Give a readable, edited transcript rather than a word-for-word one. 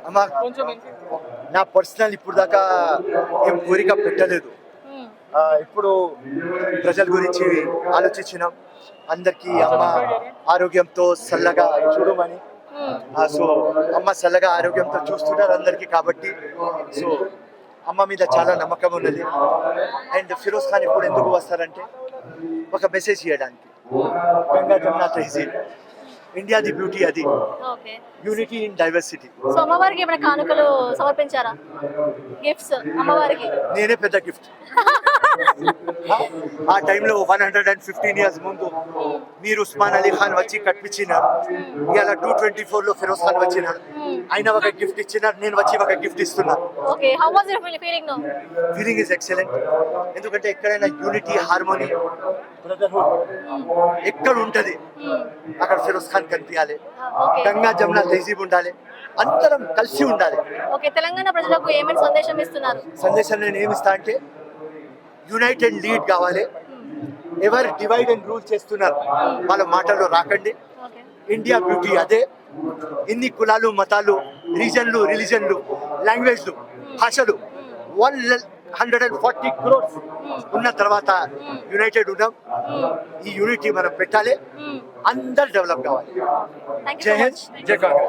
అమ్మా నా పర్సనల్ ఇప్పుడు దాకా ఏం కోరిక పెట్టలేదు. ఇప్పుడు ప్రజల గురించి ఆలోచించినాం. అందరికీ అమ్మ ఆరోగ్యంతో చల్లగా చూడమని. సో అమ్మ చల్లగా ఆరోగ్యంతో చూస్తున్నారు అందరికీ కాబట్టి. సో అమ్మ మీద చాలా నమ్మకం ఉన్నది. అండ్ ఫిరోజ్ ఖాన్ ఇప్పుడు ఎందుకు వస్తారంటే ఒక మెసేజ్ ఇవ్వడానికి. గంగా జమున తహజీబ్, ఇండియా ది బ్యూటీ, అది యూనిటీ ఇన్ డైవర్సిటీ. సో అమ్మవారికి ఏమైనా కానుకలు సమర్పించారా? గిఫ్ట్స్ అమ్మవారికి? నేనే పెద్ద గిఫ్ట్. ఆ టైంలో 115 years ముందు మీరు ఉస్మాన్ అలీ ఖాన్ వచ్చి కట్టించినారు. ఇవాళ 224లో ఫిరోజ్ ఖాన్ వచ్చినారు. ఆయన ఒక గిఫ్ట్ ఇచ్చినారు, నేను వచ్చి ఒక గిఫ్ట్ ఇస్తున్నా. Okay, how was your feeling now? Feeling is excellent. ఎందుకంటే ఎక్కడైనా యూనిటీ, హార్మోనీ, బ్రదర్హుడ్ ఎక్కడ ఉంటది అక్కడ ఫిరోజ్ ఖాన్ కనిపించాలి. గంగా జమున తహజీబ్ ఉండాలి, అందరం కలిసి ఉండాలి. ఓకే, తెలంగాణ ప్రజలకు ఏమైనా సందేశం ఇస్తున్నారు? సందేశం నేను ఏమిస్తా అంటే యునైటెడ్ లీడ్ కావాలి. ఎవరు డివైడ్ అండ్ రూల్ చేస్తున్నారు వాళ్ళ మాటల్లో రాకండి. ఇండియా బ్యూటీ అదే. ఇన్ని కులాలు, మతాలు, రీజన్లు, రిలీజన్లు, లాంగ్వేజ్లు, భాషలు 140 crores ఉన్న తర్వాత యునైటెడ్ ఉన్నాం. ఈ యూనిటీ మనం పెట్టాలి, అందరు డెవలప్ కావాలి. జై హింద్, జై కాంగ్రెస్.